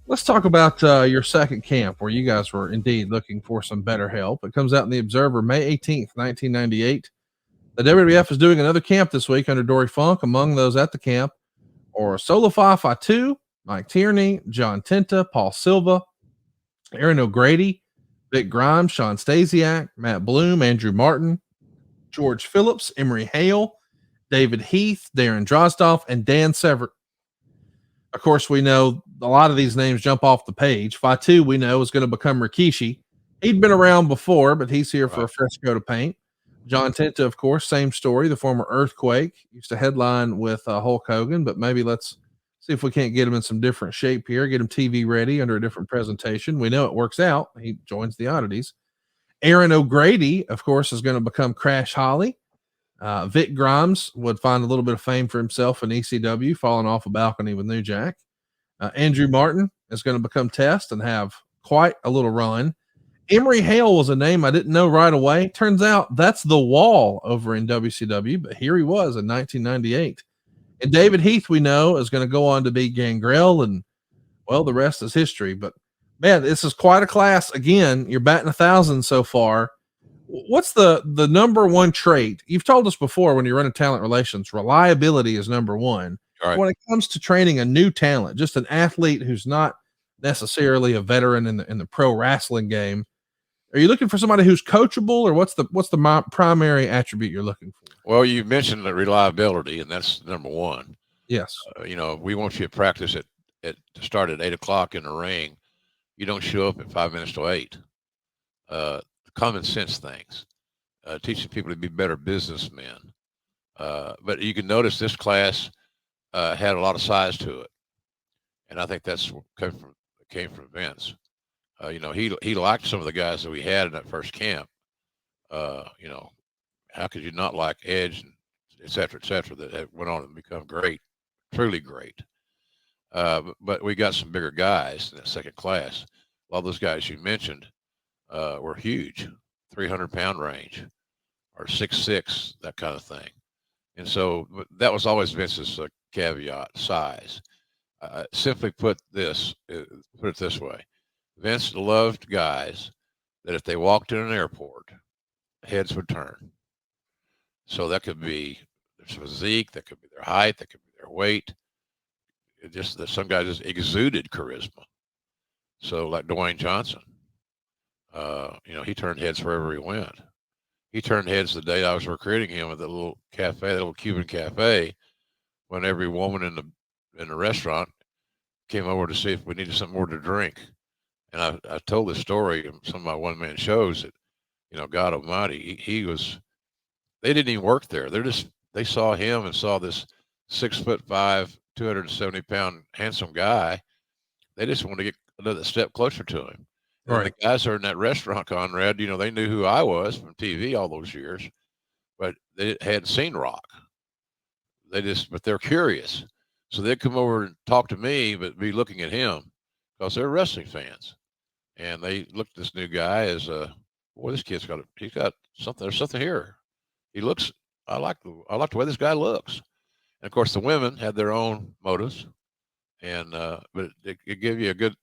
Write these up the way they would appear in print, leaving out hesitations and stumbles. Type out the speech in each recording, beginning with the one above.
Let's talk about your second camp where you guys were indeed looking for some better help. It comes out in the Observer May 18th, 1998. The WWF is doing another camp this week under Dory Funk. Among those at the camp are Solify Fatu, Mike Tierney, John Tenta, Paul Silva, Aaron O'Grady, Vic Grimes, Sean Stasiak, Matt Bloom, Andrew Martin, George Phillips, Emery Hale, David Heath, Darren Drozdoff, and Dan Severt. Of course, we know a lot of these names jump off the page. Fatu, we know, is going to become Rikishi. He'd been around before, but he's here for a fresh coat of paint. John Tenta, of course, same story. The former Earthquake used to headline with Hulk Hogan, but maybe let's see if we can't get him in some different shape here, get him TV ready under a different presentation. We know it works out. He joins the oddities. Aaron O'Grady, of course, is going to become Crash Holly. Vic Grimes would find a little bit of fame for himself in ECW, falling off a balcony with New Jack. Andrew Martin is going to become Test and have quite a little run. Emery Hale was a name I didn't know right away. Turns out that's the Wall over in WCW, but here he was in 1998. And David Heath, we know, is going to go on to be Gangrel, and, well, the rest is history. But, man, this is quite a class. Again, you're batting 1,000 so far. What's the number one trait? You've told us before when you're running talent relations, reliability is number one. Right. When it comes to training a new talent, just an athlete who's not necessarily a veteran in the pro wrestling game, are you looking for somebody who's coachable, or what's the primary attribute you're looking for? Well, you mentioned the reliability, and that's number one. Yes. We want you to practice to start at 8 o'clock in the ring. You don't show up at 5 minutes to 8. Common sense things, teaching people to be better businessmen. But you can notice this class had a lot of size to it, and I think that's what came from Vince. He liked some of the guys that we had in that first camp. How could you not like Edge, and et cetera, that went on to become great, truly great. But we got some bigger guys in that second class. A lot of those guys you mentioned were huge, 300-pound range, or 6'6", that kind of thing. And so that was always Vince's caveat: size. Simply put it this way: Vince loved guys that if they walked in an airport, heads would turn. So that could be their physique, that could be their height, that could be their weight. Some guys just exuded charisma. So like Dwayne Johnson. He turned heads wherever he went. He turned heads the day I was recruiting him at the little cafe, that little Cuban cafe, when every woman in the restaurant came over to see if we needed something more to drink. And I told this story in some of my one-man shows that, God Almighty, they didn't even work there. They saw him and saw this 6'5", 270-pound handsome guy. They just wanted to get another step closer to him. And the guys that are in that restaurant, Conrad, they knew who I was from TV all those years, but they hadn't seen Rock. But they're curious. So they'd come over and talk to me, but be looking at him because they're wrestling fans. And they looked at this new guy as, boy, this kid's he's got something, there's something here. I like the way this guy looks. And of course the women had their own motives, but it gave you a good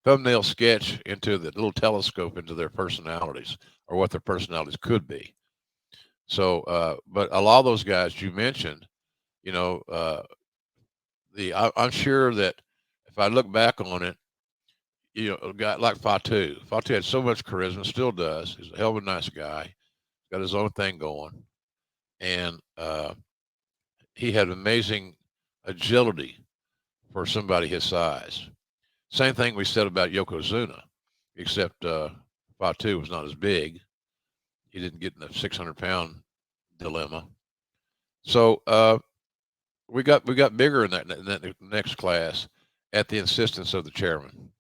thumbnail sketch into the little telescope into their personalities, or what their personalities could be. So, but a lot of those guys you mentioned, I'm sure that if I look back on it, a guy like Fatu had so much charisma, still does. He's a hell of a nice guy. Got his own thing going, and he had amazing agility for somebody his size. Same thing we said about Yokozuna, except Fatu was not as big. He didn't get in the 600-pound dilemma. So we got bigger in that next class at the insistence of the chairman.